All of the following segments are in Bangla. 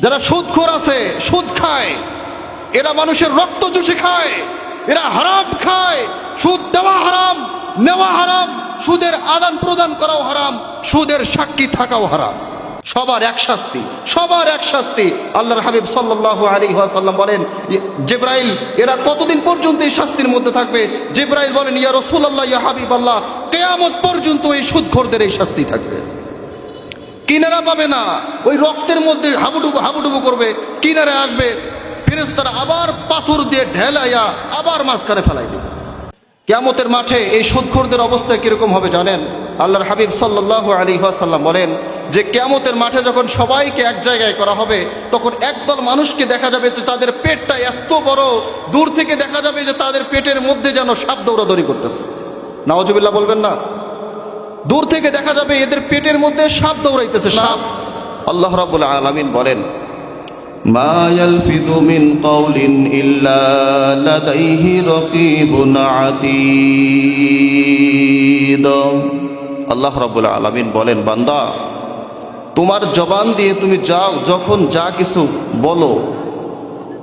যারা সুদখোর আছে, সুদ খায়, এরা মানুষের রক্ত চুষে খায়, এরা হারাম খায়। সুদ দেওয়া হারাম, নেওয়া হারাম, সুদের আদান প্রদান করাও হারাম, সুদের সাক্ষী থাকাও হারাম। সবার এক শাস্তি, সবার এক শাস্তি। আল্লাহর হাবিব সাল্লাল্লাহু আলাইহি ওয়াসাল্লাম বলেন, জিবরাইল এরা কতদিন পর্যন্ত এই শাস্তির মধ্যে থাকবে? জিবরাইল বলেন, ইয়া রাসূলুল্লাহ, ইয়া হাবিবাল্লাহ, কিয়ামত পর্যন্ত এই সুদখোরদের এই শাস্তি থাকবে। কিনারা পাবে না, ওই রক্তের মধ্যে হাবুডুবু হাবুডুবু করবে, কিনারে আসবে, ফেরেশতারা আবার পাথর দিয়ে ঢেলাইয়া আবার মাঝখানে ফেলাই দেবে। কিয়ামতের মাঠে এই সুদখোরদের অবস্থা কিরকম হবে জানেন? আল্লাহর হাবিব সাল্লাল্লাহু আলাইহি ওয়াসাল্লাম বলেন যে কিয়ামতের মাঠে যখন সবাইকে এক জায়গায় করা হবে, তখন একদল মানুষকে দেখা যাবে যে তাদের পেটটা এত বড়, দূর থেকে দেখা যাবে যে তাদের পেটের মধ্যে যেন সাপ দৌড়াদৌড়ি করতেছে। নাউজুবিল্লাহ বলবেন না? দূর থেকে দেখা যাবে এদের পেটের মধ্যে সাপ দৌড়াইতেছে, সাপ। আল্লাহ রাব্বুল আলামিন বলেন, মা ইয়ালফিযু মিন কাওলিন ইল্লা লাদাইহি রাকীবুন আতীদ। আল্লাহ রাব্বুল আলামিন বলেন, বান্দা, তোমার জবান দিয়ে তুমি যখন যা কিছু বলো,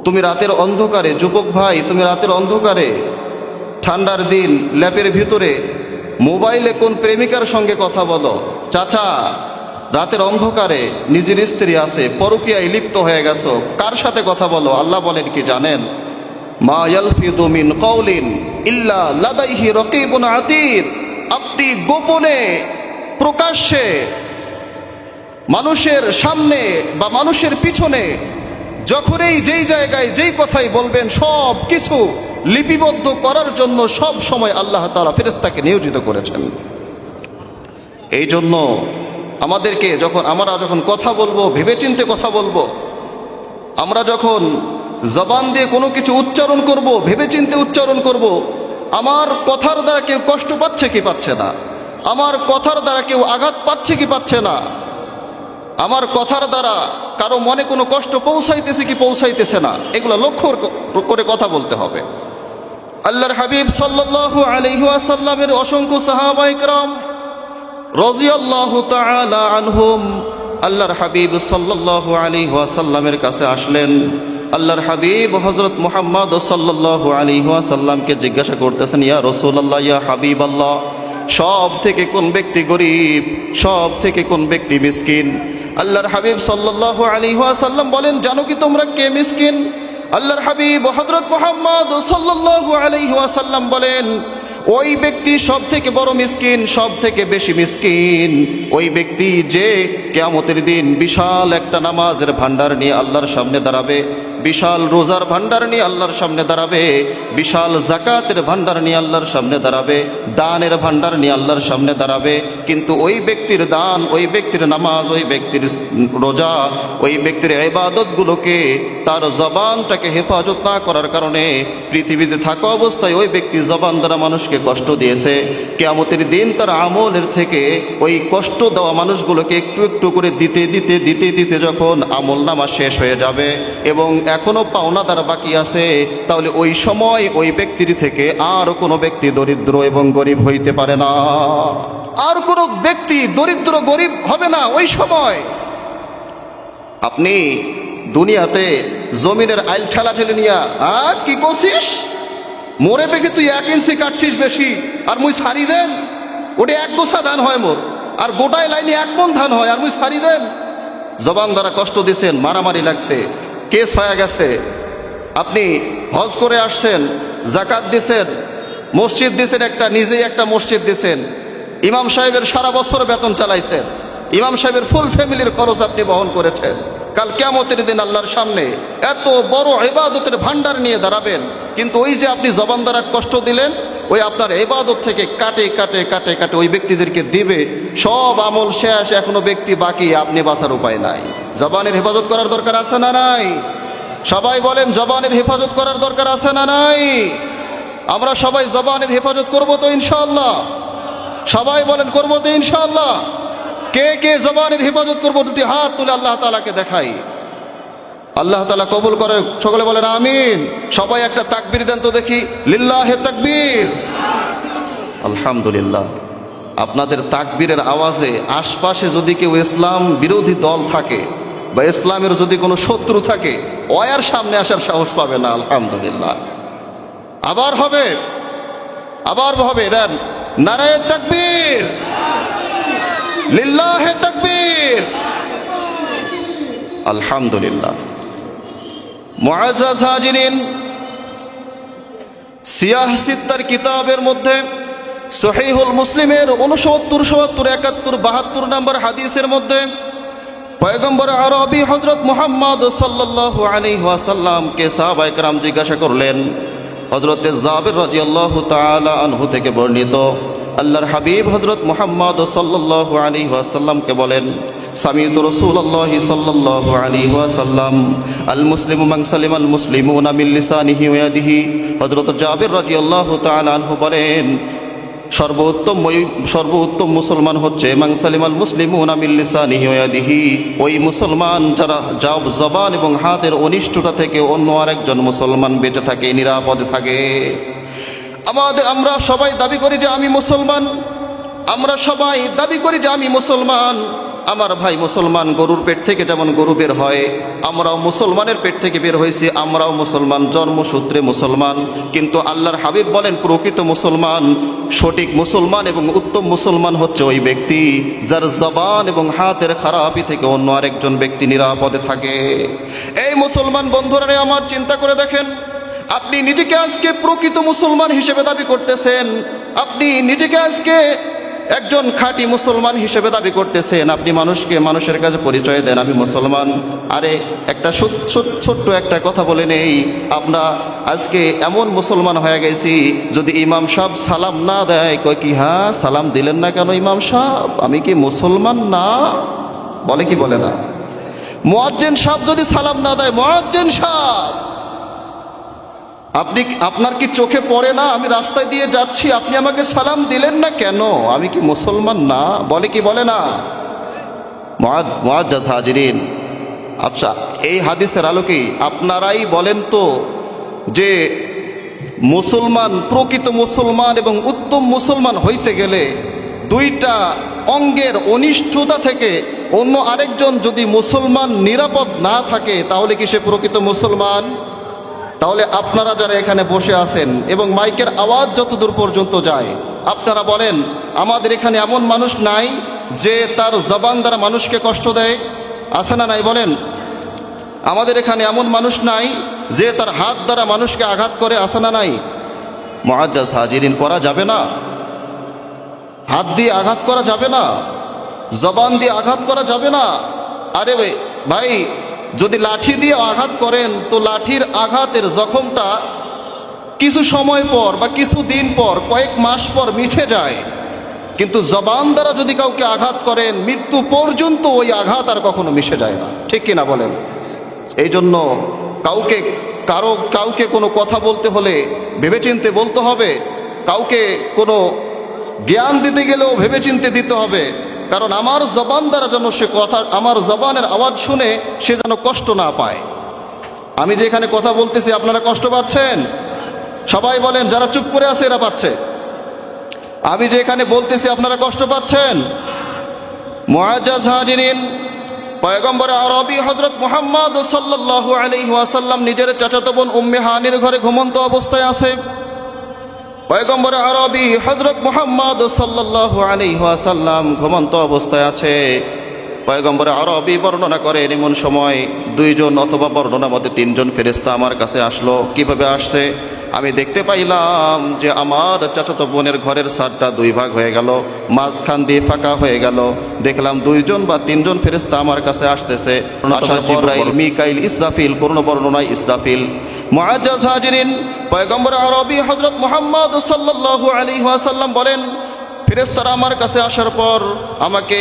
তুমি রাতের অন্ধকারে, যুবক ভাই, তুমি রাতের অন্ধকারে, ঠান্ডার দিন, ল্যাপের ভিতরে মোবাইলে কোন প্রেমিকার সঙ্গে কথা বলো, চাচা, রাতের অন্ধকারে নিজের স্ত্রী আছে, পরকীয়ায় লিপ্ত হয়ে গেছো, কার সাথে কথা বলো? আল্লাহ বলেন কি জানেন? মা ইয়ালফিযু মিন কাওলিন ইল্লা লাদাইহি রাকীবুন আতীদ। আপনি গোপনে, প্রকাশ্যে, মানুষের সামনে বা মানুষের পিছনে, যখনই যেই জায়গায় যেই কথাই বলবেন, সব কিছু লিপিবদ্ধ করার জন্য সব সময় আল্লাহ তাআলা ফেরেশতাকে নিয়োজিত করেছেন। এই জন্য আমাদেরকে আমরা যখন কথা বলবো, ভেবেচিন্তে কথা বলবো। আমরা যখন জবান দিয়ে কোনো কিছু উচ্চারণ করব, ভেবেচিন্তে উচ্চারণ করব। আমার কথার দ্বারা কেউ কষ্ট পাচ্ছে কি পাচ্ছে না, আমার কথার দ্বারা কেউ আঘাত পাচ্ছে কি পাচ্ছে না, আমার কথার দ্বারা কারো মনে কোনো কষ্ট পৌঁছাইতেছে কি পৌঁছাইতেছে না, এগুলো লক্ষ্য করে কথা বলতে হবে। আল্লাহর হাবিব সাল্লাল্লাহু আলাইহি ওয়াসাল্লামের অসংখ্য সাহাবায়ে কেরাম রাদিয়াল্লাহু তাআলা আনহুম আল্লাহর হাবিব সাল্লাল্লাহু আলাইহি ওয়াসাল্লামের কাছে আসলেন। আল্লাহর হাবিব হযরত মুহাম্মদ সাল্লাল্লাহু আলাইহি ওয়াসাল্লামকে জিজ্ঞাসা করতেছেন, ইয়া রাসূলুল্লাহ, ইয়া হাবিবাল্লাহ, সব থেকে কোন ব্যক্তি গরিব, সব থেকে কোন ব্যক্তি মিসকিন? আল্লাহর হাবিব সাল্লাল্লাহু আলাইহি ওয়াসাল্লাম বলেন, জানো কি তোমরা কে মিসকিন? আল্লাহর হাবিব হযরত মুহাম্মদ সাল্লাল্লাহু আলাইহি ওয়াসাল্লাম বলেন, ওই ব্যক্তি সব থেকে বড় মিসকিন, সব থেকে বেশি মিসকিন ওই ব্যক্তি যে কিয়ামতের দিন বিশাল একটা নামাজের ভান্ডার নিয়ে আল্লাহর সামনে দাঁড়াবে, বিশাল রোজার ভান্ডার নিয়ে আল্লাহর সামনে দাঁড়াবে, বিশাল যাকাতের ভান্ডার নিয়ে আল্লাহর সামনে দাঁড়াবে, দানের ভান্ডার নিয়ে আল্লাহর সামনে দাঁড়াবে। কিন্তু ওই ব্যক্তির দান, ওই ব্যক্তির নামাজ, ওই ব্যক্তির রোজা, ওই ব্যক্তির ইবাদতগুলোকে, তার জবানটাকে হেফাজত না করার কারণে পৃথিবীতে থাকা অবস্থায় ওই ব্যক্তি জবান দ্বারা মানুষকে কষ্ট দিয়েছে। কিয়ামতের দিন তার আমলের থেকে ওই কষ্ট দেওয়া মানুষগুলোকে একটু একটু করে দিতে দিতে দিতে দিতে যখন আমল নামা শেষ হয়ে যাবে এবং এখনো পাওনাদার বাকি আছে, তাহলে ওই সময় ওই ব্যক্তির থেকে আর কোনো ব্যক্তি দরিদ্র এবং গরিব হইতে পারে না। আর কোনো ব্যক্তি দরিদ্র গরিব হবে না ওই সময়। আপনি দুনিয়াতে জমিনের আইল ঠেলা ঠেলে নিয়া কি করছিস, মোরে পেকে তুই 1 ইঞ্চি কাটছিস বেশি, আর মুই ছাড়ি দেন, ওটা 1 গোছা ধান হয় মোর, আর গোটায় লাইনে 1 মণ ধান হয়, আর মুই ছাড়ি দেন। জবান দ্বারা কষ্ট দিছেন, মারামারি লাগছে, কেস হয়ে গেছে। আপনি হজ করে আসছেন, যাকাত দিছেন, মসজিদ দিছেন, নিজেই একটা মসজিদ দিছেন, ইমাম সাহেবের সারা বছর বেতন চালাইছেন, ইমাম সাহেবের ফুল ফ্যামিলির খরচ আপনি বহন করেছেন। কাল কিয়ামতের দিন আল্লাহর সামনে এত বড় ইবাদতের ভান্ডার নিয়ে দাঁড়াবেন, কিন্তু ওই যে আপনি জবান দ্বারা কষ্ট দিলেন, ওই আপনার ইবাদত থেকে কাটে কাটে কাটে কাটে ওই ব্যক্তিদেরকে দিবে। সব আমল শেষ, এখনো ব্যক্তি বাকি, আপনি বাঁচার উপায় নাই। জবানের হেফাজত করার দরকার আছে না নাই? সবাই বলেন, জবানের হেফাজত করার দরকার আছে না নাই? আমরা সবাই জবানের হেফাজত করব তো ইনশাআল্লাহ? সবাই বলেন, করব তো ইনশাআল্লাহ? কে কে জবানের হেফাজত করবো? দুটি হাত তুলে আল্লাহ তাআলাকে দেখাই। আল্লাহ তাআলা কবুল করে, সকলে বলেন আমিন। সবাই একটা তাকবীর দেন তো দেখি, লিল্লাহে তাকবীর। আলহামদুলিল্লাহ। আপনাদের তাকবীরের আওয়াজে আশপাশে যদি কেউ ইসলাম বিরোধী দল থাকে, বা ইসলামের যদি কোনো শত্রু থাকে ওয়ার সামনে আসার সাহস পাবে না। আলহামদুলিল্লাহ। আবার হবে, আবার হবে। দেন নারায়ে তাকবীর, লিল্লাহে তাকবীর। আলহামদুলিল্লাহ। মুআজ্জাজ হাজিরিন, সিয়াহ সিত্তার কিতাবের মধ্যে সহিহুল মুসলিমের 69, 70, 71, 72 নম্বর হাদিসের মধ্যে পয়গম্বর আরবি হযরত মুহাম্মদ সাল্লাল্লাহু আলাইহি ওয়াসাল্লামকে সাহাবায়ে কেরাম জিজ্ঞাসা করলেন। হযরত জাবের রাদিয়াল্লাহু তাআলা আনহু থেকে বর্ণিত, আল্লাহর হাবিব হযরত মুহাম্মদ সাল্লাল্লাহু আলাইহি ওয়াসাল্লামকে বলেন, সামিউতু রাসূলুল্লাহি সাল্লাল্লাহু আলাইহি ওয়াসাল্লাম আল মুসলিমু মান সালিমাল মুসলিমুনা মিন লিসানিহি ওয়া ইয়াদিহি। হযরত জাবের রাদিয়াল্লাহু তাআলা আনহু বলেন, সর্বোত্তম মুসলমান হচ্ছে মান সালিমাল মুসলিমুনা মিন লিসানিহি ওয়া ইয়াদিহি, ওই মুসলমান যারা জবান এবং হাতের অনিষ্টতা থেকে অন্য আরেকজন মুসলমান বেঁচে থাকে, নিরাপদে থাকে। আমরা সবাই দাবি করি যে আমি মুসলমান, আমরা সবাই দাবি করি যে আমি মুসলমান। আমার ভাই মুসলমান, গরুর পেট থেকে যেমন গরু বের হয়, আমরাও মুসলমানের পেট থেকে বের হয়েছি, আমরাও মুসলমান, জন্মসূত্রে মুসলমান। কিন্তু আল্লাহর হাবিব বলেন, প্রকৃত মুসলমান, সঠিক মুসলমান এবং উত্তম মুসলমান হচ্ছে ওই ব্যক্তি যার জবান এবং হাতের খারাপি থেকে অন্য আরেকজন ব্যক্তি নিরাপদে থাকে। এই মুসলমান বন্ধুরা আমার, চিন্তা করে দেখেন, আপনি নিজেকে আজকে প্রকৃত মুসলমান হিসেবে দাবি করতেছেন, আপনি নিজেকে আজকে একজন খাঁটি মুসলমান হিসেবে দাবি করতেছেন, আপনি মানুষের কাছে পরিচয় দেন আমি মুসলমান। আরে একটা ছোট্ট একটা কথা বলে নেই, আমরা আজকে এমন মুসলমান হয়ে গেছি, যদি ইমাম সাহেব সালাম না দেয়, কয় কি হ্যাঁ সালাম দিলেন না কেন ইমাম সাহেব, আমি কি মুসলমান না? বলে কি বলে না? মুয়াজ্জিন সাহেব যদি সালাম না দেয়, মুয়াজ্জিন সাহেব আপনার কি চোখে পড়ে না আমি রাস্তায় দিয়ে যাচ্ছি, আপনি আমাকে সালাম দিলেন না কেন, আমি কি মুসলমান না? বলে কি বলে না? মুআজ্জাজ হাজিরিন, আচ্ছা এই হাদিসের আলোকে আপনারাই বলেন তো যে মুসলমান, প্রকৃত মুসলমান এবং উত্তম মুসলমান হইতে গেলে দুইটা অঙ্গের অনিষ্টতা থেকে অন্য আরেকজন যদি মুসলমান নিরাপদ না থাকে, তাহলে কি সে প্রকৃত মুসলমান? তাহলে আপনারা যারা এখানে বসে আছেন এবং মাইকের আওয়াজ যতদূর পর্যন্ত যায়, আপনারা বলেন, আমাদের এখানে এমন মানুষ নাই যে তার জবান দ্বারা মানুষকে কষ্ট দেয়? আছে না নাই বলেন? আমাদের এখানে এমন মানুষ নাই যে তার হাত দ্বারা মানুষকে আঘাত করে? আছে না নাই? মুআজ্জাজ হাজিরিন, করা যাবে না? হাত দিয়ে আঘাত করা যাবে না? জবান দিয়ে আঘাত করা যাবে না? আরে ভাই, যদি লাঠি দিয়ে আঘাত করেন তো লাঠির আঘাতের জখমটা কিছু সময় পর বা কিছু দিন পর, কয়েক মাস পর মিটে যায়, কিন্তু জবান দ্বারা যদি কাউকে আঘাত করেন, মৃত্যু পর্যন্ত ওই আঘাত আর কখনো মিশে যায় না। ঠিক কিনা বলেন? এই জন্য কাউকে কোনো কথা বলতে হলে ভেবেচিন্তে বলতে হবে, কাউকে কোনো জ্ঞান দিতে গেলেও ভেবেচিন্তে দিতে হবে, কারণ আমার জবান দ্বারা যেন সে কথা, আমার জবানের আওয়াজ শুনে সে যেন কষ্ট না পায়। আমি যে এখানে কথা বলতেছি আপনারা কষ্ট পাচ্ছেন? সবাই বলেন, যারা চুপ করে আছে এরা পাচ্ছে। আমি যে এখানে বলতেছি আপনারা কষ্ট পাচ্ছেন? মুআজ্জাজ হাজিরিন, পয়গম্বর আরবি হযরত মুহাম্মদ সাল্লাল্লাহু আলাইহি ওয়াসাল্লাম নিজের চাচাতো বোন উম্মে হানির ঘরে ঘুমন্ত অবস্থায় আছে। পয়গম্বর আরবি হযরত মুহাম্মদ সাল্লাল্লাহু আলাইহি ওয়াসাল্লাম ঘুমন্ত অবস্থায় আছে। পয়গম্বর আরবি বর্ণনা করেন, এমন সময় দুইজন অথবা বর্ণনার মধ্যে তিনজন ফেরেশতা আমার কাছে আসলো। কিভাবে আসছে? আমি দেখতে পাইলাম যে আমার চাচাতো বোনের ঘরের ছাদটা দুই ভাগ হয়ে গেল, মাঝখান দিয়ে ফাঁকা হয়ে গেল। দেখলাম দুইজন বা তিনজন ফেরেশতা আমার কাছে আসতেছে। জিবরাইল, মিকাইল, ইসরাফিল, কোন বর্ণনায় ইসরাফিল। মুআজ্জাজ হাজিরিন, পয়গম্বর আরবি হযরত মুহাম্মদ সাল্লাল্লাহু আলাইহি ওয়াসাল্লাম বলেন, ফেরেশতারা আমার কাছে আসার পর আমাকে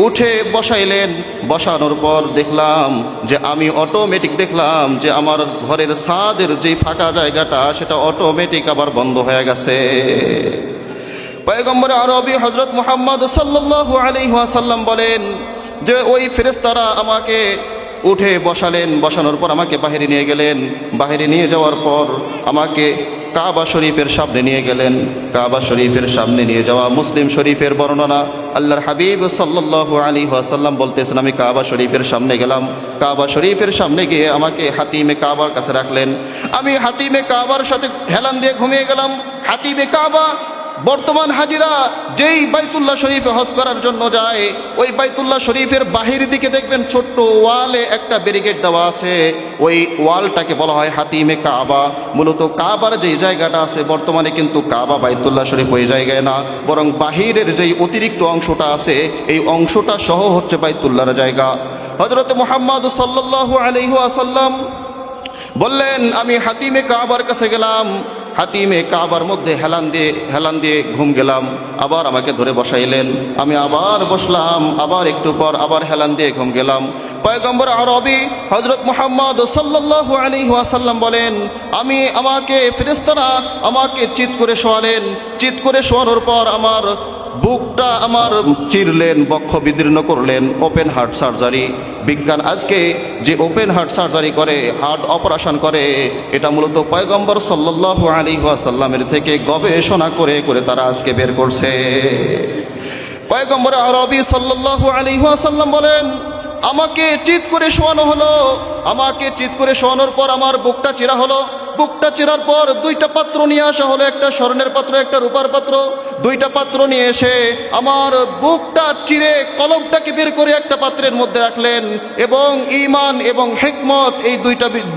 উঠে বসাইলেন। বসানোর পর দেখলাম যে আমি অটোমেটিক দেখলাম যে আমার ঘরের ছাদের যে ফাঁকা জায়গাটা সেটা অটোমেটিক আবার বন্ধ হয়ে গেছে। পয়গম্বর আরবি হযরত মুহাম্মদ সাল্লাল্লাহু আলাইহি ওয়াসাল্লাম বলেন যে ওই ফেরেশতারা আমাকে উঠে বসালেন। বসানোর পর আমাকে বাহিরে নিয়ে গেলেন। বাহিরে নিয়ে যাওয়ার পর আমাকে কাবা শরীফের সামনে নিয়ে গেলেন। কাবা শরীফের সামনে নিয়ে যাওয়া মুসলিম শরীফের বর্ণনা। আল্লাহর হাবিব সাল্লাল্লাহু আলাইহি ওয়াসাল্লাম বলতেছেন, আমি কাবা শরীফের সামনে গেলাম। কাবা শরীফের সামনে গিয়ে আমাকে হাতিমে কাবার কাছে রাখলেন। আমি হাতিমে কাবার সাথে হেলান দিয়ে ঘুমিয়ে গেলাম। হাতিমে কাবা বর্তমান হাজিরা যেই বাইতুল্লাহ শরীফে হজ করার জন্য যায়, ওই বাইতুল্লাহ শরীফের বাহির দিকে দেখবেন ছোট্ট ওয়ালে একটা ব্যারিকেড দেওয়া আছে। ওই ওয়ালটাকে বলা হয় হাতিমে কাবা। মূলত কাবার যেই জায়গাটা আছে, বর্তমানে কিন্তু কাবা বাইতুল্লাহ শরীফ ওই জায়গায় না, বরং বাহিরের যেই অতিরিক্ত অংশটা আছে, এই অংশটা সহ হচ্ছে বাইতুল্লাহর জায়গা। হযরত মুহাম্মদ সাল্লাল্লাহু আলাইহি ওয়াসাল্লাম বললেন, আমি হাতিমে কাবার কাছে গেলাম। হাতিমে কাবার মধ্যে হেলান দিয়ে ঘুম গেলাম। আবার আমাকে ধরে বসাইলেন, আমি আবার বসলাম। আবার একটু পর আবার হেলান দিয়ে ঘুম গেলাম। পয়গম্বর আরবি হযরত মুহাম্মদ সাল্লাল্লাহু আলাইহি ওয়াসাল্লাম বলেন, আমাকে ফেরেশতারা আমাকে চিৎ করে শোয়ালেন। চিৎ করে শোয়ানোর পর আমার বুকটা চিরলেন, বক্ষ বিদীর্ণ করলেন। Open heart surgery. বিজ্ঞান আজকে যে ওপেন হার্ট সার্জারি করে, হার্ট অপারেশন করে, এটা মূলত পয়গম্বর সাল্লাল্লাহু আলাইহি ওয়াসাল্লামের থেকে গবেষণা করে করে তারা আজকে বের করছে। পয়গম্বর আরবি সাল্লাল্লাহু আলাইহি ওয়াসাল্লাম বলেন, আমাকে চিৎ করে শোয়ানো হলো। আমাকে চিৎ করে শোয়ানোর পর আমার বুকটা চিরা হলো। বুকটা চেরার পর দুইটা পাত্র নিয়ে আসা হলো, একটা স্বর্ণের পাত্র, একটা রূপার পাত্র। দুইটা পাত্র নিয়ে এসে আমার বুকটা চিরে কলবটাকে বের করে একটা পাত্রের মধ্যে রাখলেন, এবং ঈমান এবং হিকমত এই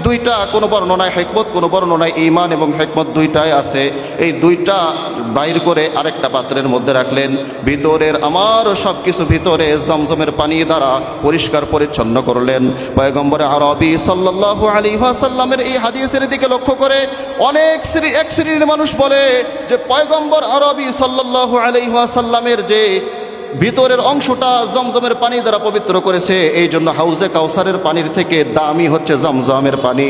দুইটা কোনো বর্ণনায় হিকমত, কোনো বর্ণনায় ঈমান এবং হিকমত দুইটাই আছে। এই দুইটা বাইর করে আরেকটা পাত্রের মধ্যে রাখলেন। ভিতরের আমার সব কিছু ভিতরে জমজমের পানি দ্বারা পরিষ্কার পরিচ্ছন্ন করলেন। পয়গম্বর আরবি সাল্লাল্লাহু আলাইহি ওয়াসাল্লামের এই হাদিসের দিকে লক্ষ্য করে এক শ্রেণীর মানুষ বলে যে পয়গম্বর আরবি সাল্লাল্লাহু আলাইহি ওয়াসাল্লামের যে ভিতরের অংশটা জমজমের পানি দ্বারা পবিত্র করেছে, এই জন্য হাউজে কাউসারের পানির থেকে দামি হচ্ছে জমজমের পানি।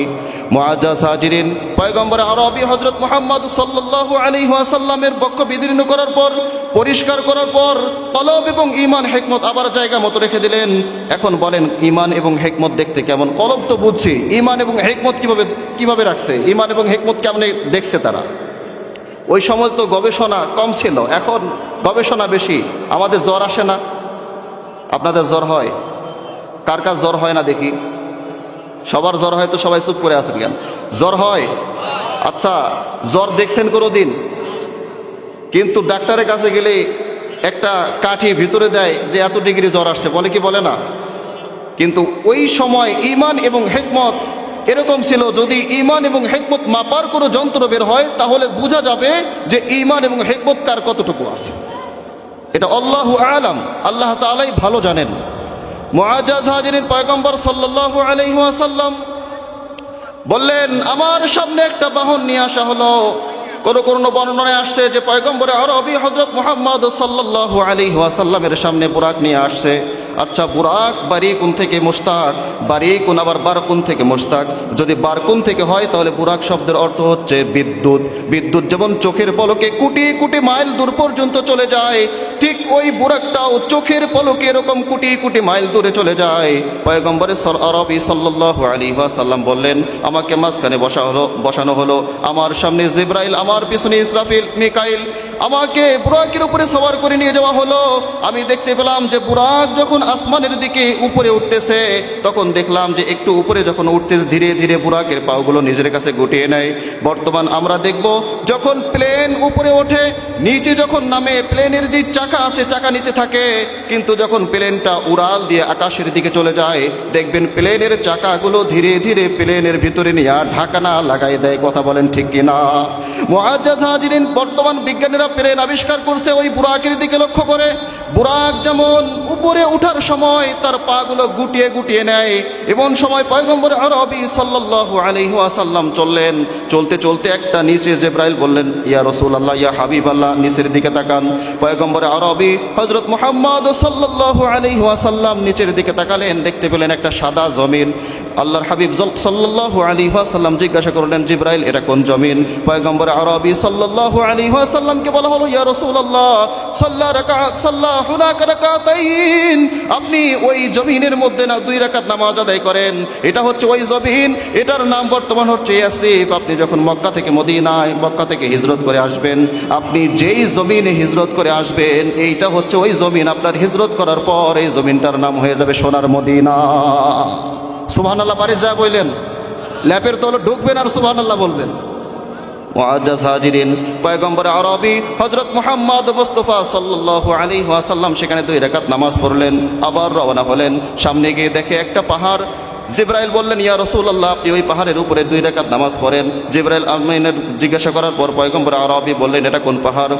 মুআজ্জাজ হাজিরিন, পয়গম্বর আরবি হযরত মুহাম্মদ সাল্লাল্লাহু আলাইহি ওয়াসাল্লামের বক্ষ বিদীর্ণ করার পর, পরিষ্কার করার পর কলব এবং ঈমান হিকমত আবার জায়গা মতো রেখে দিলেন। এখন বলেন, ঈমান এবং হিকমত দেখতে কেমন? কলব তো বুঝছি, ঈমান এবং হিকমত কিভাবে রাখছে? ঈমান এবং হিকমত কেমনে দেখছে তারা? ওই সময় তো গবেষণা কম ছিল, এখন গবেষণা বেশি। আমাদের জ্বর আসে না? আপনাদের জ্বর হয়? কার কার জ্বর হয় না দেখি? সবার জ্বর হয় তো সবাই চুপ করে আছেন কেন? জ্বর হয়? আচ্ছা, জ্বর দেখছেন কোনো দিন? কিন্তু ডাক্তারের কাছে গেলে একটা কাঠি ভিতরে দেয় যে এত ডিগ্রি জ্বর আসছে, বলে কি বলে না? কিন্তু ওই সময় ঈমান এবং হিকমত এরকম ছিল, যদি ঈমান এবং হিকমত মাপার কোনো যন্ত্র বের হয় তাহলে বোঝা যাবে যে ঈমান এবং হিকমত কার কতটুকু আছে। এটা আল্লাহু আলাম, আল্লাহ তাআলাই ভালো জানেন। মুআজ্জাজ হাজিরিন, পয়গম্বর সাল্লাল্লাহু আলাইহি ওয়াসাল্লাম বললেন, আমার সামনে একটা বাহন নিয়ে আসা হলো। কোনো বর্ণনায় আসছে যে পয়গম্বর আরবি হযরত মুহাম্মদ সাল্লাল্লাহু আলাইহি ওয়াসাল্লামের সামনে বুরাক নিয়ে আসছে। আচ্ছা, বুরাক বারিকুন থেকে মুশতাক, বারিকুন আবার বারকুন থেকে মুশতাক। যদি বারকুন থেকে হয় তাহলে বুরাক শব্দের অর্থ হচ্ছে বিদ্যুৎ। বিদ্যুৎ যেমন চোখের পলকে কোটি কোটি মাইল দূর পর্যন্ত চলে যায়, ঠিক ওই বুরাকটাও চোখের পলকে এরকম কোটি কোটি মাইল দূরে চলে যায়। পয়গম্বর আরবি সাল্লাল্লাহু আলাইহি ওয়াসাল্লাম বললেন, আমাকে মাঝখানে বসানো হলো। আমার সামনে জিবরাইল, আমার পিছনে ইসরাফিল, মিকাইল। আমাকে বুরাকের উপরে সওয়ার করে নিয়ে যাওয়া হলো। আমি দেখতে পেলাম যে বুরাক যখন আসমানের দিকে উপরে উঠতেছে, তখন দেখলাম যে একটু উপরে যখন উঠতেছে, ধীরে ধীরে বুরাকের পাগুলো নিজের কাছে গুটিয়ে নেয়। বর্তমান আমরা দেখব, যখন প্লেন উপরে ওঠে, নিচে যখন নামে, প্লেনের যে চাকা আছে চাকা নিচে থাকে, কিন্তু যখন প্লেনটা উড়াল দিয়ে আকাশের দিকে চলে যায়, দেখবেন প্লেনের চাকাগুলো ধীরে ধীরে প্লেনের ভিতরে নিয়ে ঢাকনা লাগাই দেয়। কথা বলেন ঠিক কিনা? মুআজ্জাজ হাজিরিন, বর্তমান বিজ্ঞানীরা প্লেন আবিষ্কার করছে ওই বুরাকের দিকে লক্ষ্য করে। বুরাক যেমন উপরে ওঠার সময় তার পাগুলো গুটিয়ে গুটিয়ে নেয়, এমন সময় পয়গম্বর আরবি সাল্লাল্লাহু আলাইহি ওয়াসাল্লাম চললেন। চলতে চলতে একটা নিচে জিবরাইল বললেন, ইয়া রাসূলুল্লাহ, ইয়া হাবিবাল্লাহ, নিচের দিকে তাকান। পয়গম্বর আরবি হযরত মুহাম্মদ সাল্লাল্লাহু আলাইহি ওয়াসাল্লাম নিচের দিকে তাকালেন, দেখতে পেলেন একটা সাদা জমিন। আল্লাহর হাবিব সাল্লাল্লাহু আলাইহি ওয়াসাল্লাম জিজ্ঞাসা করলেন, জিবরাইল এটা কোন জমিন? পয়গম্বর আরবি সাল্লাল্লাহু আলাইহি ওয়াসাল্লামকে বলা হলো, ইয়া রাসূলুল্লাহ সাল্লা হুনাকা রাকাতাইন, আপনি ওই জমিনের মধ্যে না 2 রাকাত নামাজ আদায় করেন, এটা হচ্ছে ওই জমিন, এটার নাম বর্তমান হচ্ছে ইয়াসরিব। আপনি যখন মক্কা থেকে মদিনায়, মক্কা থেকে হিজরত করে আসবেন, আপনি যেই জমিনে হিজরত করে আসবেন এইটা হচ্ছে ওই জমিন, আপনার হিজরত করার পর এই জমিনটার নাম হয়ে যাবে সোনার মদিনা। সুবহানাল্লাহ পারে যা বললেন, ল্যাপের তলে ঢুকবেন আর সুবহানাল্লাহ বলবেন। মুআজ্জাজ হাজিরিন, পয়গম্বর আরবি হযরত মুহাম্মদ মুস্তাফা সাল্লাল্লাহু আলাইহি ওয়াসাল্লাম সেখানে 2 রাকাত নামাজ পড়লেন, আবার রওনা হলেন। সামনে গিয়ে দেখে একটা পাহাড়। জিবরাইল বললেন, ইয়া রাসূলুল্লাহ আপনি ওই পাহাড়ের উপরে 2 রাকাত নামাজ পড়েন। জিবরাইল আমিনের জিজ্ঞাসা করার পর পয়গম্বর আরবি বললেন, এটা কোন পাহাড়?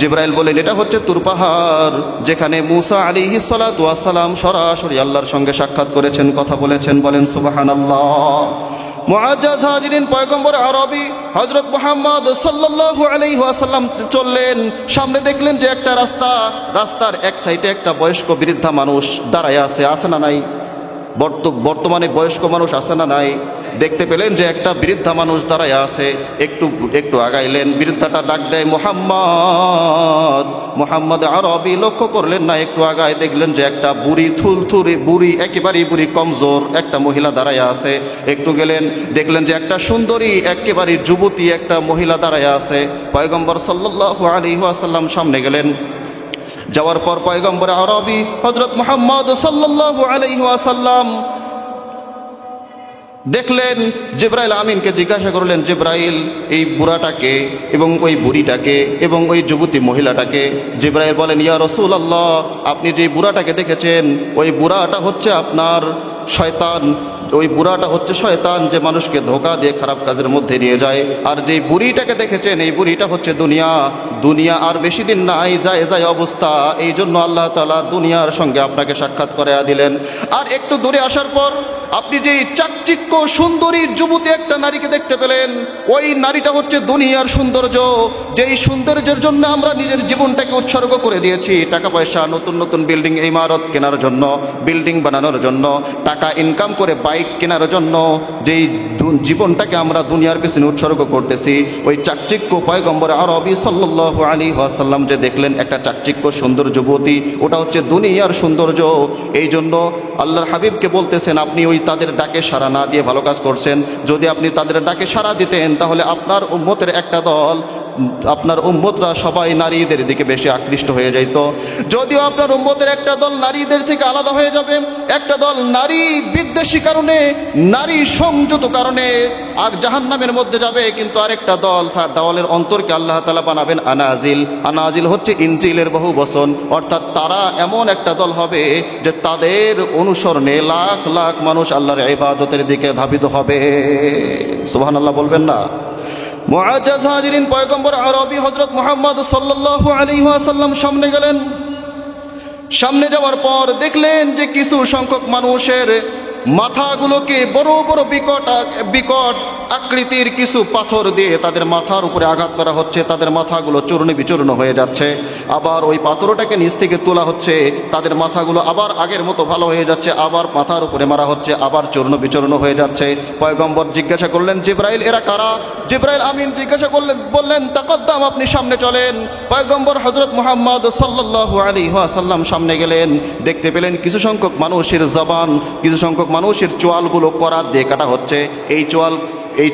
জিবরাইল বললেন, এটা হচ্ছে তুর পাহাড়, যেখানে মূসা আলাইহিস সালাতু ওয়াস সালাম সরাসরি আল্লাহর সঙ্গে সাক্ষাৎ করেছেন, কথা বলেছেন। বলেন সুবহানাল্লাহ। মুআজ্জাজ হাজিরিন, পয়গম্বর আরবি হযরত মুহাম্মদ সাল্লাল্লাহু আলাইহি ওয়াসাল্লাম চললেন। সামনে দেখলেন যে একটা রাস্তার এক সাইডে একটা বয়স্ক বৃদ্ধা মানুষ দাঁড়ায় আছে না নাই? বর্তমানে বয়স্ক মানুষ আছে না নাই? দেখতে পেলেন যে একটা বৃদ্ধা মানুষ দাঁড়ায় আছে। একটু আগাইলেন, বৃদ্ধাটা ডাক দেয়, মুহাম্মদ আরবি লক্ষ্য করলেন না, একটু আগায় দেখলেন যে একটা বুড়ি, থুলথুরি বুড়ি, একেবারেই বুড়ি, কমজোর একটা মহিলা দাঁড়ায় আছে। একটু গেলেন, দেখলেন যে একটা সুন্দরী, একেবারে যুবতী একটা মহিলা দাঁড়ায় আছে। পয়গম্বর সাল্লাল্লাহু আলাইহি ওয়াসাল্লাম সামনে গেলেন। যাওয়ার পর পয়গম্বর আরবি হযরত মুহাম্মদ সাল্লাল্লাহু আলাইহি ওয়াসাল্লাম দেখলেন, জিবরাইল আমিনকে জিজ্ঞাসা করলেন, জিবরাইল এই বুড়াটাকে এবং ওই বুড়িটাকে এবং ওই যুবতী মহিলাটাকে? জিবরাইল বলেন, ইয়া রাসূলুল্লাহ আপনি যে বুড়াটাকে দেখেছেন ওই বুড়াটা হচ্ছে আপনার শয়তান, ওই বুড়াটা হচ্ছে শয়তান যে মানুষকে ধোঁকা দিয়ে খারাপ কাজের মধ্যে নিয়ে যায়। আর যে বুড়িটাকে দেখেছেন এই বুড়িটা হচ্ছে দুনিয়া আর বেশি দিন নাই, যায় অবস্থা। এই জন্য আল্লাহ তাআলা দুনিয়ার সঙ্গে আপনাকে সাক্ষাৎ করাইয়া দিলেন। আর একটু দূরে আসার পর আপনি যেই চাকচিক্য সুন্দরী যুবতী একটা নারীকে দেখতে পেলেন, ওই নারীটা হচ্ছে দুনিয়ার সৌন্দর্য, যেই সৌন্দর্যের জন্য আমরা নিজের জীবনটাকে উৎসর্গ করে দিয়েছি। টাকা পয়সা, নতুন নতুন বিল্ডিং ইমারত কেনার জন্য, বিল্ডিং বানানোর জন্য, টাকা ইনকাম করে বাইক কেনার জন্য যেই জীবনটাকে আমরা দুনিয়ার পিছনে উৎসর্গ করতেছি, ওই চাকচিক্য পয়গম্বর আরবি সাল্লাল্লাহু আলাইহি ওয়াসাল্লাম যে দেখলেন একটা চাকচিক্য সুন্দর যুবতী, ওটা হচ্ছে দুনিয়ার সৌন্দর্য। এই জন্য আল্লাহর হাবিবকে বলতেছেন, আপনি ওই তাদের ডাকে সাড়া না দিয়ে ভালো কাজ করছেন। যদি আপনি তাদের ডাকে সাড়া দিতেন তাহলে আপনার উম্মতের একটা দল, আপনার উম্মতরা সবাই নারীদের দিকে বেশি আকৃষ্ট হয়ে যাইত। যদিও আপনার উম্মতের একটা দল নারীদের থেকে আলাদা হয়ে যাবে, একটা দল নারী বিদ্বেষী কারণে, নারী সংযত কারণে আর জাহান্নামের মধ্যে যাবে, কিন্তু আরেকটা দল, তার দলের অন্তরকে আল্লাহ তাআলা বানাবেন আনাজিল হচ্ছে ইনজিলের বহু বচন, অর্থাৎ তারা এমন একটা দল হবে যে তাদের অনুসরণে লাখ লাখ মানুষ আল্লাহর ইবাদতের দিকে ধাবিত হবে। সুবহানাল্লাহ বলবেন না? মুআজ্জাজ হাজিরিন, পয়গম্বর আরবি হযরত মুহাম্মদ সাল্লাল্লাহু আলাইহি ওয়াসাল্লাম সামনে গেলেন। সামনে যাওয়ার পর দেখলেন যে কিছু সংখ্যক মানুষের মাথাগুলোকে বড় বড় বিকট আকৃতির কিছু পাথর দিয়ে তাদের মাথার উপরে আঘাত করা হচ্ছে, তাদের মাথাগুলো চূর্ণ বিচূর্ণ হয়ে যাচ্ছে। আবার ওই পাথরটাকে নিচ থেকে তোলা হচ্ছে, তাদের মাথাগুলো আবার আগের মতো ভালো হয়ে যাচ্ছে, আবার মাথার উপরে মারা হচ্ছে, আবার চূর্ণ বিচূর্ণ হয়ে যাচ্ছে। পয়গম্বর জিজ্ঞাসা করলেন, জিবরাইল এরা কারা? জিবরাইল আমিন জিজ্ঞাসা বললেন, তাকদ্দাম আপনি সামনে চলেন। পয়গম্বর হযরত মুহাম্মদ সাল্লাল্লাহু আলাইহি ওয়াসাল্লাম সামনে গেলেন। দেখতে পেলেন কিছু সংখ্যক মানুষের জবান, কিছু সংখ্যক মানুষের চোয়ালগুলো করাত দিয়ে কাটা হচ্ছে। এই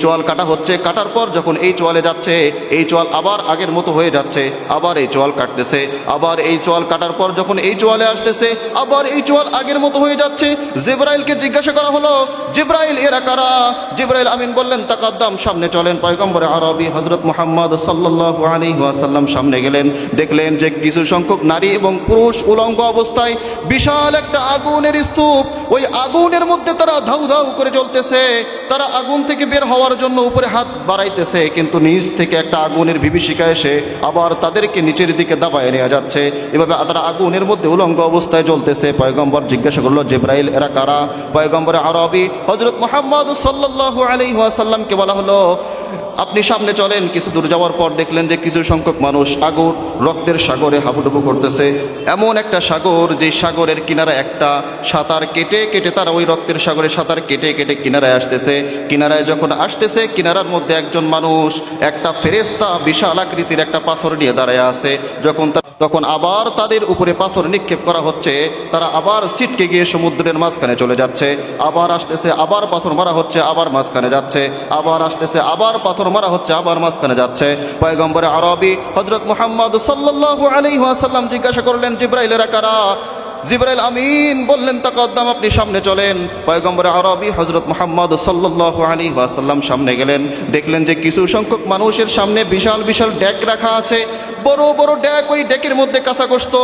চোয়াল কাটা হচ্ছে, কাটার পর যখন এই চোয়ালে যাচ্ছে, এই চোয়াল আবার আগের মতো হয়ে যাচ্ছে, আবার এই চোয়াল কাটতেছে, আবার এই চোয়াল কাটার পর যখন এই চোয়ালে আসতেছে, আবার এই চোয়াল আগের মতো হয়ে যাচ্ছে। জিবরাইলকে জিজ্ঞাসা করা হলো, জিবরাইল এরা কারা? জিবরাইল আমিন বললেন, তাকাদ্দাম সামনে চলেন। পয়গম্বর আরবি হযরত মুহাম্মদ সাল্লাল্লাহু আলাইহি ওয়াসাল্লাম সামনে গেলেন। দেখলেন যে কিছু সংখ্যক নারী এবং পুরুষ উলঙ্গ অবস্থায় বিশাল একটা আগুনের স্তূপ, ওই আগুনের মধ্যে তারা ধাউ ধাউ করে জ্বলতেছে। তারা আগুন থেকে বের হওয়ার জন্য উপরে হাত বাড়াইতেছে, কিন্তু নিচ থেকে একটা আগুনের বিভীষিকা এসে আবার তাদেরকে নিচের দিকে দাবায় নিয়ে যাচ্ছে। এভাবে তারা আগুনের মধ্যে উলঙ্গ অবস্থায় জ্বলতেছে। পয়গম্বর জিজ্ঞাসা করলো, জিবরাইল এরা কারা? পয়গম্বর আরবি হযরত মুহাম্মদ সাল্লাল্লাহু আলাইহি ওয়াসাল্লামকে বলা হলো, আপনি সামনে চলেন। কিছু দূর যাওয়ার পর দেখলেন যে কিছু সংখ্যক মানুষ আগুন রক্তের সাগরে হাবুডুবু করতেছে। এমন একটা সাগর, যে সাগরের কিনারা একটা সাঁতার কেটে কেটে তারা ওই রক্তের সাগরে সাঁতার কেটে কেটে কিনারায় আসতেছে। কিনারায় যখন আসতেছে, কিনারার মধ্যে একজন মানুষ, একটা ফেরেশতা বিশাল আকৃতির একটা পাথর নিয়ে দাঁড়ায় আছে। তখন আবার তাদের উপরে পাথর নিক্ষেপ করা হচ্ছে। তারা আবার ছিটকে গিয়ে সমুদ্রের মাঝখানে চলে যাচ্ছে। আবার আসতেছে, আবার পাথর মারা হচ্ছে, আবার মাঝখানে যাচ্ছে। আবার আসতেছে, আবার পাথর মারা হচ্ছে, আবার মাঝখানে যাচ্ছে। পয়গম্বরে আরবি হযরত মুহাম্মদ সাল্লাল্লাহু আলাইহি ওয়াসাল্লাম জিজ্ঞাসা করলেন, জিবরাইলেরা কারা? জিবরাইল আমিন বললেন, তাকদ্দাম, আপনি সামনে চলেন। পয়গম্বরে আরবি হযরত মুহাম্মদ সাল্লাল্লাহু আলাইহি ওয়াসাল্লাম সামনে গেলেন। দেখলেন যে কিছু সংখ্যক মানুষের সামনে বিশাল বিশাল ডেক রাখা আছে, বড় বড় ডেক। ওই ডেকের মধ্যে কাঁচা গোশত।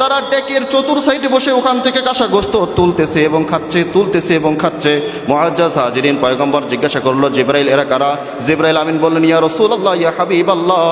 তারা ডেকের চতুর সাইডে বসে ওখান থেকে কাঁচা গোশত তুলতেছে এবং খাচ্ছে, তুলতেছে এবং খাচ্ছে। মুআজ্জাজ হাজিরিন, পয়গম্বর জিজ্ঞাসা করলো, জিবরাইল এরা কারা? জিবরাইল আমিন বললেন, ইয়া রাসূলুল্লাহ, ইয়া হাবিবাল্লাহ,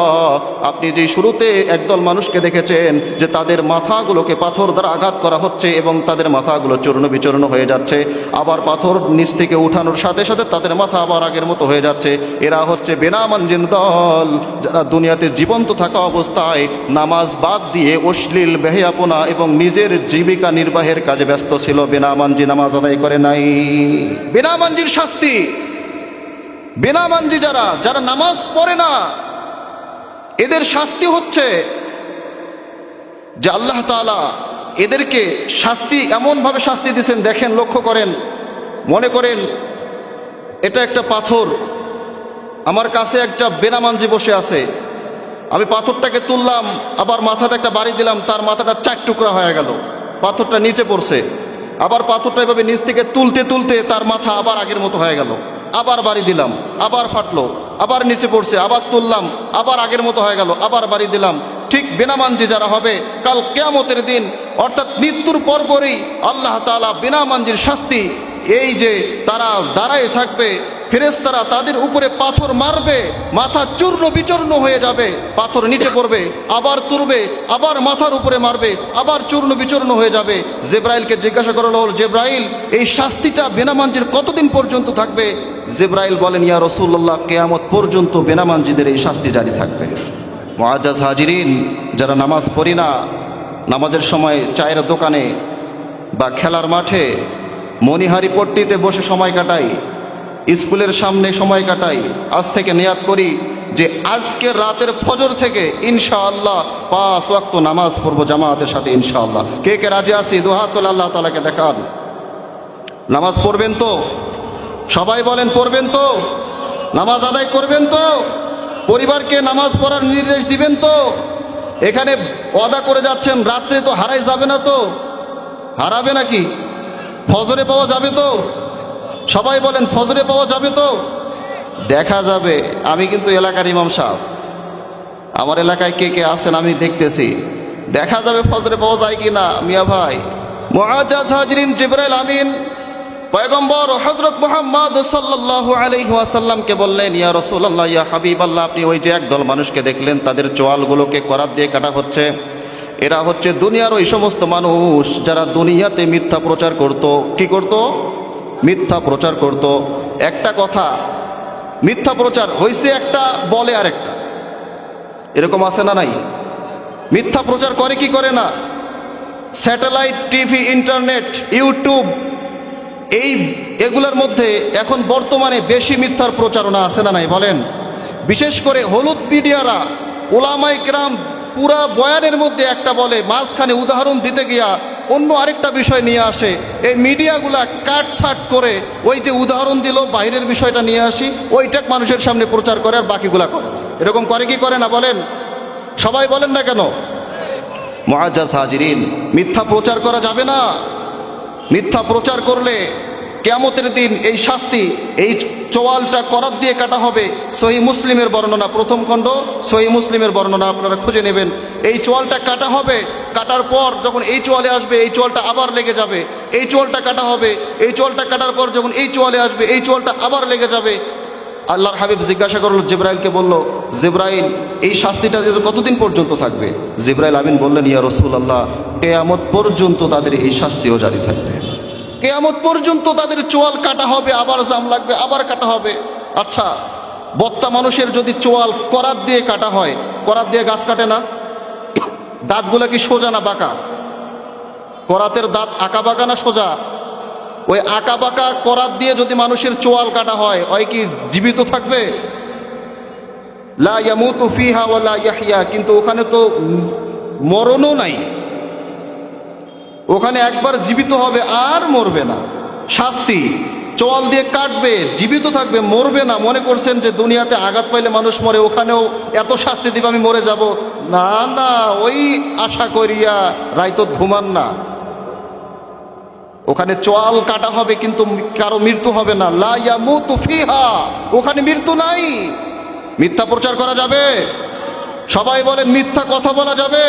আপনি যে শুরুতে একদল মানুষকে দেখেছেন যে তাদের মাথাগুলোকে পাথর দ্বারা আঘাত করা হচ্ছে এবং তাদের মাথাগুলো চূর্ণ বিচূর্ণ হয়ে যাচ্ছে, আবার পাথর নিচ থেকে উঠানোর সাথে সাথে তাদের মাথা আবার আগের মতো হয়ে যাচ্ছে, এরা হচ্ছে বেনামানজিন দল, যারা দুনিয়াতে জীবন্ত থাকা অবস্থায় নামাজ বাদ দিয়ে অশ্লীল বেহায়াপনা এবং নিজের জীবিকা নির্বাহের কাজে ব্যস্ত ছিল। বেনামানজি নামাজ আদায় করে নাই। বেনামানজির শাস্তি, বেনামানজি যারা যারা নামাজ পড়ে না, এদের শাস্তি হচ্ছে যে আল্লাহ তাআলা এদেরকে শাস্তি এমনভাবে শাস্তি দিয়েছেন। দেখেন, লক্ষ্য করেন, মনে করেন এটা একটা পাথর, আমার কাছে একটা বেনামানজি বসে আছে, আমি পাথরটাকে তুললাম, আবার মাথাতে একটা বাড়ি দিলাম, তার মাথাটা 4 টুকরা হয়ে গেল, পাথরটা নিচে পড়ছে। আবার পাথরটা এভাবে নিচ থেকে তুলতে তুলতে তার মাথা আবার আগের মতো হয়ে গেল, আবার বাড়ি দিলাম, আবার ফাটলো, আবার নিচে পড়ছে, আবার তুললাম, আবার আগের মতো হয়ে গেল, আবার বাড়ি দিলাম। ঠিক বেনামানজি যারা হবে কাল কিয়ামতের দিন, অর্থাৎ মৃত্যুর পরপরই আল্লাহ তাআলা বেনামানজির শাস্তি, এই যে তারা দাঁড়ায় থাকবে, ফেরেশতারা তাদের উপরে পাথর মারবে, মাথা চূর্ণ বিচূর্ণ হয়ে যাবে, পাথর নিচে পড়বে, আবার তুলবে, আবার মাথার উপরে মারবে, আবার চূর্ণ বিচূর্ণ হয়ে যাবে। জিবরাইলকে জিজ্ঞাসা করা হলো, জিবরাইল, এই শাস্তিটা বেনামানজির কতদিন পর্যন্ত থাকবে? জিবরাইল বলেন, ইয়া রাসূলুল্লাহ, কিয়ামত পর্যন্ত বেনামানজিদের এই শাস্তি জারি থাকবে। মুআজ্জাজ হাজিরিন, যারা নামাজ পড়ি না, নামাজের সময় চায়ের দোকানে বা খেলার মাঠে মণিহারি পট্টিতে বসে সময় কাটাই, স্কুলের সামনে সময় কাটাই, আজ থেকে নিয়াত করি যে আজকের রাতের ফজর থেকে ইনশাআল্লাহ 5 ওয়াক্ত নামাজ পড়বো জামাতের সাথে ইনশাআল্লাহ। কে কে রাজি আছি? দুহাত তুলে আল্লাহ তাআলাকে দেখান। নামাজ পড়বেন তো? সবাই বলেন, পড়বেন তো? নামাজ আদায় করবেন তো? পরিবারকে নামাজ পড়ার নির্দেশ দিবেন তো? এখানে ওয়াদা করে যাচ্ছেন, রাত্রে তো হারাই যাবে না তো? হারাবে নাকি? ফজরে পাওয়া যাবে তো? সবাই বলেন, ফজরে পাওয়া যাবে তো? দেখা যাবে। আমি কিন্তু এলাকার ইমাম সাহেব, আমার এলাকায় কে কে আছেন আমি দেখতেছি, দেখা যাবে ফজরে পাওয়া যায় কি না। মিয়া ভাই, মুআজ্জাজ হাজিরিন, জিবরাইল আমিন পয়গম্বর হযরত মুহাম্মদ সাল্লাল্লাহু আলাইহি ওয়াসাল্লামকে বললেন, ইয়া রাসূলুল্লাহ, ইয়া হাবিবাল্লাহ, আপনি ওই যে একদল মানুষকে দেখলেন, তাদের চোয়ালগুলোকে করাত দিয়ে কাটা হচ্ছে। এরা হচ্ছে দুনিয়ার ওই সমস্ত মানুষ যারা দুনিয়াতে মিথ্যা প্রচার করত। কি করত? মিথ্যা প্রচার করত। একটা কথা, মিথ্যা প্রচার হয়েছে একটা, বলে আরেকটা, এরকম আছে না নাই? মিথ্যা প্রচার করে কি করে না? স্যাটেলাইট টিভি, ইন্টারনেট, ইউটিউব, এগুলোর মধ্যে এখন বর্তমানে বেশি মিথ্যার প্রচারণা আছে না নাই বলেন? বিশেষ করে হলুদ মিডিয়ারা, ওলামায়ে কেরাম পুরা বয়ানের মধ্যে একটা বলে, মাঝখানে উদাহরণ দিতে গিয়া অন্য আরেকটা বিষয় নিয়ে আসে। এই মিডিয়াগুলা কাটছাট করে ওই যে উদাহরণ দিল, বাইরের বিষয়টা নিয়ে আসি, ওইটা মানুষের সামনে প্রচার করে আর বাকিগুলা করে। এরকম করে কি করে না বলেন? সবাই বলেন না কেন? মুআজ্জাজ হাজিরিন, মিথ্যা প্রচার করা যাবে না। মিথ্যা প্রচার করলে কিয়ামতের দিন এই শাস্তি, এই চোয়ালটা করাত দিয়ে কাটা হবে। সহিহ মুসলিমের বর্ণনা, প্রথম খণ্ড সহিহ মুসলিমের বর্ণনা, আপনারা খুঁজে নেবেন। এই চোয়ালটা কাটা হবে, কাটার পর যখন এই চোয়ালে আসবে, এই চোয়ালটা আবার লেগে যাবে। এই চোয়ালটা কাটা হবে, এই চোয়ালটা কাটার পর যখন এই চোয়ালে আসবে, এই চোয়ালটা আবার লেগে যাবে। আল্লাহর হাবিব জিজ্ঞাসা করল, জিবরাইলকে বলল, জিবরাইল, এই শাস্তিটা কতদিন পর্যন্ত থাকবে? জিবরাইল আমিন বললেন, ইয়া রাসূলুল্লাহ, কিয়ামত পর্যন্ত তাদের এই শাস্তিও জারি থাকবে। কিয়ামত পর্যন্ত তাদের চোয়াল কাটা হবে, আবার জাম লাগবে, আবার কাটা হবে। আচ্ছা, বত্তা মানুষের যদি চোয়াল করাত দিয়ে কাটা হয়, করাত দিয়ে গাছ কাটে না, দাঁতগুলো কি সোজা না বাঁকা? করাতের দাঁত আঁকা বাঁকা না সোজা? ওই আঁকা বাঁকা করাত দিয়ে যদি মানুষের চোয়াল কাটা হয়, ওই কি জীবিত থাকবে? লা ইয়ামুতু ফিহা ওয়া লা ইয়াহইয়া, কিন্তু ওখানে তো মরণও নাই। ওখানে একবার জীবিত হবে আর মরবে না। শাস্তি, চোয়াল দিয়ে কাটবে, জীবিত থাকবে, মরবে না। মনে করছেন যে দুনিয়াতে আঘাত পাইলে মানুষ মরে, ওখানেও এত শাস্তি দিবে আমি মরে যাব? না না, ওই আশা করিয়া রাইতত ঘুমান না। ওখানে চোয়াল কাটা হবে কিন্তু কারো মৃত্যু হবে না। লা ইয়ামুতু ফিহা, ওখানে মৃত্যু নাই। মিথ্যা প্রচার করা যাবে? সবাই বলেন মিথ্যা কথা বলা যাবে,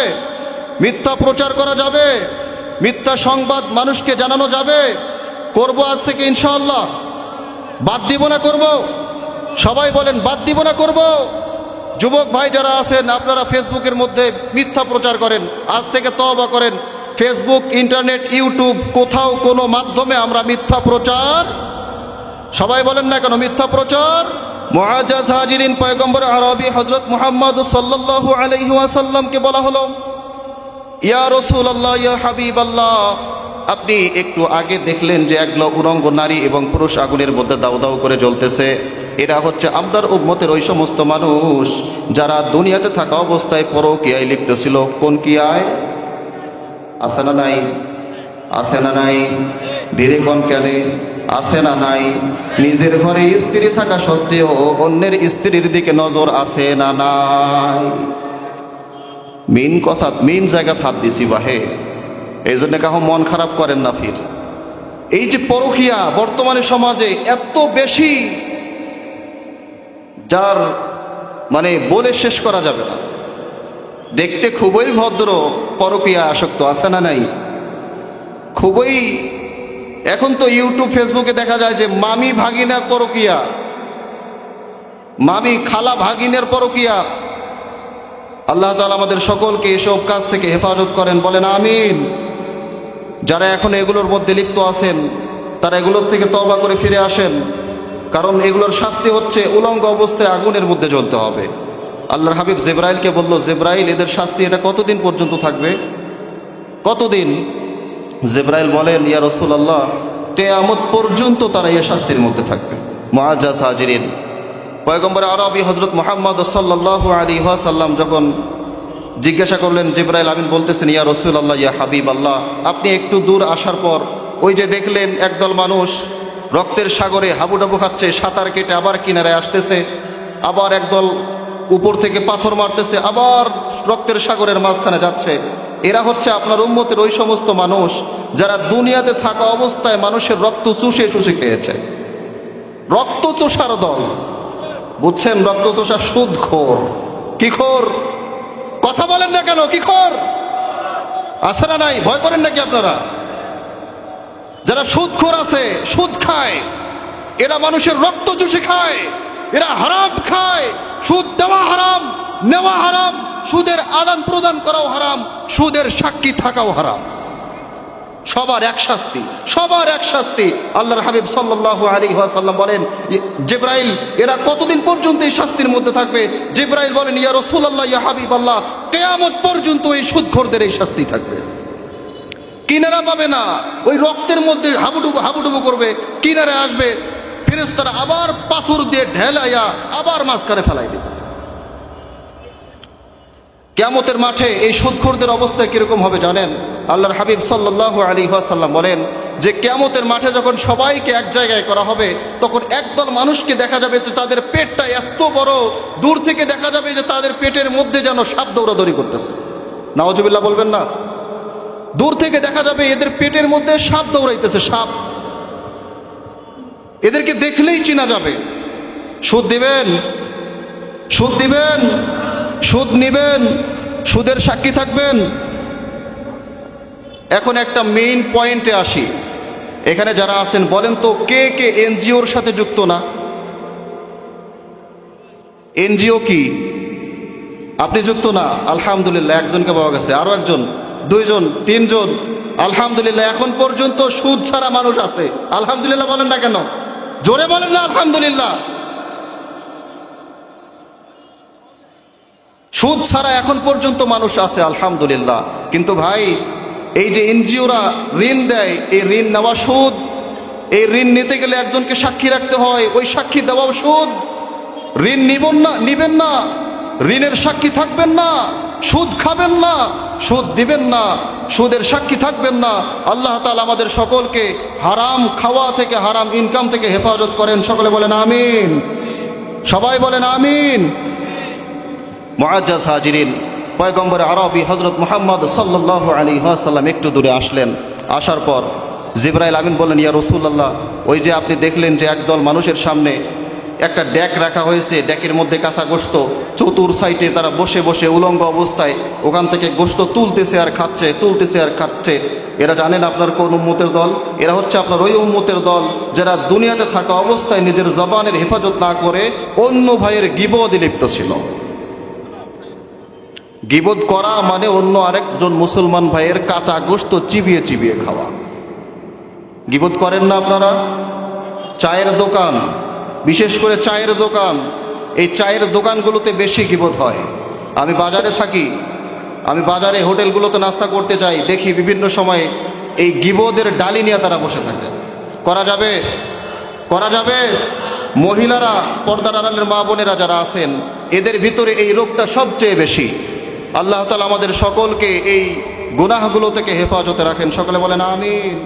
মিথ্যা প্রচার করা যাবে, মিথ্যা সংবাদ মানুষকে জানানো যাবে। করব আজ থেকে ইনশাআল্লাহ, বাদ দিব না করব? সবাই বলেন বাদ দিব না করব? যুবক ভাই যারা আছেন, আপনারা ফেসবুকের মধ্যে মিথ্যা প্রচার করেন, আজ থেকে তওবা করেন। ফেসবুক, ইন্টারনেট, ইউটিউব, কোথাও কোনো মাধ্যমে আমরা মিথ্যা প্রচার, সবাই বলেন না কেন মিথ্যা প্রচার? মুআজ্জাজ হাজিরিন, পয়গম্বর আরবি হযরত মুহাম্মদ সাল্লাল্লাহু আলাইহি ওয়াসাল্লামকে বলা হলো, ইয়া রাসূলুল্লাহ, ইয়া হাবিবাল্লাহ, আপনি একটু আগে দেখলেন যে একলা উলঙ্গ নারী এবং পুরুষ আগুনের মধ্যে দাউ দাউ করে জ্বলতেছে। এরা হচ্ছে আমরার উম্মতের ওই সমস্ত মানুষ যারা দুনিয়াতে থাকা অবস্থায় পরকীয়ায় লিপ্ত ছিল। কোন কিয়ায়? আছে না নাই? আছে না নাই? ধীরে কোন কেনে? আছে না নাই? নিজের ঘরে স্ত্রী থাকা সত্ত্বেও অন্যের স্ত্রীর দিকে নজর আছে না নাই? মেন কথা, মেন জায়গা হাত দিছি বাহে। এই জন্য কাহো মন খারাপ করেন না। ফির এই যে পরকীয়া বর্তমানে সমাজে এত বেশি, যার মানে বলে শেষ করা যাবে না। দেখতে খুবই ভদ্র, পরকীয়া আসক্ত, আছে না নাই? খুবই। এখন তো ইউটিউব, ফেসবুকে দেখা যায় যে মামি ভাগিনা পরকীয়া, মামি খালা ভাগিনের পরকীয়া। আল্লাহ তাআলা আমাদের সকলকে এসব কাজ থেকে হেফাজত করেন, বলেন আমিন। যারা এখন এগুলোর মধ্যে লিপ্ত আছেন তারা এগুলোর থেকে তওবা করে ফিরে আসেন, কারণ এগুলোর শাস্তি হচ্ছে উলঙ্গ অবস্থায় আগুনের মধ্যে জ্বলতে হবে। আল্লাহর হাবিব জিবরাইলকে বলল, জিবরাইল, এদের শাস্তি এটা কতদিন পর্যন্ত থাকবে? কতদিন? জিবরাইল বলেন, ইয়া রাসূলুল্লাহ, কিয়ামত পর্যন্ত তারা এই শাস্তির মধ্যে থাকবে। মুআজ্জাজ হাজিরিন, পয়গম্বর আরবি হযরত মুহাম্মদ সাল্লাল্লাহু আলাইহি ওয়াসাল্লাম যখন জিজ্ঞাসা করলেন, জিবরাইল আমিন বলতেছেন, ইয়া রাসূলুল্লাহ, ইয়া হাবিবাল্লাহ, আপনি একটু দূর আসার পর ওই যে দেখলেন একদল মানুষ রক্তের সাগরে হাবুডাবু খাচ্ছে, সাঁতার কেটে আবার কিনারায় আসতেছে, আবার একদল উপর থেকে পাথর মারতেছে, আবার রক্তের সাগরের মাঝখানে যাচ্ছে। এরা হচ্ছে আপনার উম্মতের ওই সমস্ত মানুষ যারা দুনিয়াতে থাকা অবস্থায় মানুষের রক্ত চুষে চুষে খেয়েছে। রক্ত চোষার দল, বুঝছেন? রক্ত চোষা সুদখোর। কি খোর? কথা বলেন না কেন? কি খোর? আছে না নাই? ভয় করেন নাকি আপনারা? যারা সুদখোর আছে, সুদ খায়, এরা মানুষের রক্ত চুষে খায়, এরা হারাম খায়। সুদ দেওয়া হারাম, নেওয়া হারাম, সুদের আদান প্রদান করাও হারাম, সুদের সাক্ষী থাকাও হারাম। সবার এক শাস্তি, সবার এক শাস্তি। আল্লাহর হাবিব সাল্লাল্লাহু আলাইহি ওয়াসাল্লাম বলেন, জিবরাইল, এরা কতদিন পর্যন্ত এই শাস্তির মধ্যে থাকবে? জিবরাইল বলেন, ইয়া রাসূলুল্লাহ, ইয়া হাবিবাল্লাহ, কিয়ামত পর্যন্ত এই সুদখোরদের এই শাস্তি থাকবে। কিনারা পাবে না, ওই রক্তের মধ্যে হাবুডুবু হাবুডুবু করবে, কিনারে আসবে, ফেরেশতারা আবার পাথর দিয়ে ঢেলাইয়া আবার মাঝখানে ফেলাই দেবে। কিয়ামতের মাঠে এই সুদখোরদের অবস্থা কিরকম হবে জানেন? আল্লাহর হাবিব সাল্লাল্লাহু আলাইহি ওয়াসাল্লাম বলেন যে কিয়ামতের মাঠে যখন সবাইকে এক জায়গায় করা হবে, তখন একদল মানুষকে দেখা যাবে যে তাদের পেটটা এত বড়, দূর থেকে দেখা যাবে যে তাদের পেটের মধ্যে যেন সাপ দৌড়াদৌড়ি করতেছে। নাউজুবিল্লাহ বলবেন না? দূর থেকে দেখা যাবে এদের পেটের মধ্যে সাপ দৌড়াইতেছে, সাপ। এদেরকে দেখলেই চেনা যাবে। সুদ দিবেন, সুদ দিবেন, সুদ নিবেন, সুদের সাক্ষী থাকবেন। এখন একটা মেইন পয়েন্টে আসি। এখানে যারা আছেন বলেন তো, কে কে এনজিওর সাথে যুক্ত না? এনজিও কি? আপনি যুক্ত না? আলহামদুলিল্লাহ, একজনকে পাওয়া গেছে। আরো একজন, দুইজন, তিনজন, আলহামদুলিল্লাহ। এখন পর্যন্ত সুদ ছাড়া মানুষ আছে। আলহামদুলিল্লাহ বলেন না কেন? জোরে বলেন না আলহামদুলিল্লাহ। সুদ ছাড়া এখন পর্যন্ত মানুষ আছে আলহামদুলিল্লাহ, কিন্তু ভাই এই যে এনজিওরা ঋণ দেয়, এই ঋণ নেওয়া সুদ। এই ঋণ নিতে গেলে একজনকে সাক্ষী রাখতে হয়, ওই সাক্ষী দেওয়াও সুদ। ঋণ নিবেন না, ঋণের সাক্ষী থাকবেন না, সুদ খাবেন না, সুদ দিবেন না, সুদের সাক্ষী থাকবেন না। আল্লাহ তাআলা আমাদের সকলকে হারাম খাওয়া থেকে, হারাম ইনকাম থেকে হেফাজত করেন। সকলে বলেন আমিন, সবাই বলেন আমিন। মুআজ্জাজ হাজিরিন, পয়গম্বর আরবি হযরত মুহাম্মদ সাল্লাল্লাহু আলাইহি ওয়াসাল্লাম একটু দূরে আসলেন। আসার পর জিবরাইল আমিন বললেন, ইয়া রাসূলুল্লাহ, ওই যে আপনি দেখলেন যে একদল মানুষের সামনে একটা ডেক রাখা হয়েছে, ডেকের মধ্যে কাঁচা গোশত, চতুর সাইডে তারা বসে বসে উলঙ্গ অবস্থায় ওখান থেকে গোশত তুলতেছে আর খাচ্ছে, তুলতেছে আর খাচ্ছে। এরা জানেন আপনার কোন উম্মতের দল? এরা হচ্ছে আপনার ওই উম্মতের দল যারা দুনিয়াতে থাকা অবস্থায় নিজের জবানের হেফাজত না করে অন্য ভাইয়ের গীবতে লিপ্ত ছিল। গীবত করা মানে অন্য আরেকজন মুসলমান ভাইয়ের কাঁচা গোশত চিবিয়ে চিবিয়ে খাওয়া। গীবত করেন না আপনারা? চায়ের দোকান, বিশেষ করে চায়ের দোকান, এই চায়ের দোকানগুলোতে বেশি গীবত হয়। আমি বাজারে থাকি, আমি বাজারে হোটেলগুলোতে নাস্তা করতে যাই, দেখি বিভিন্ন সময়ে এই গীবতের ডালি নিয়ে তারা বসে থাকে। করা যাবে? করা যাবে? মহিলারা, পর্দার আড়ালের মা বোনেরা যারা আছেন, এদের ভিতরে এই রোগটা সবচেয়ে বেশি। আল্লাহ তাআলা আমাদের সকলকে এই গুনাহগুলো থেকে হেফাজতে রাখেন। সকলে বলেন আমিন।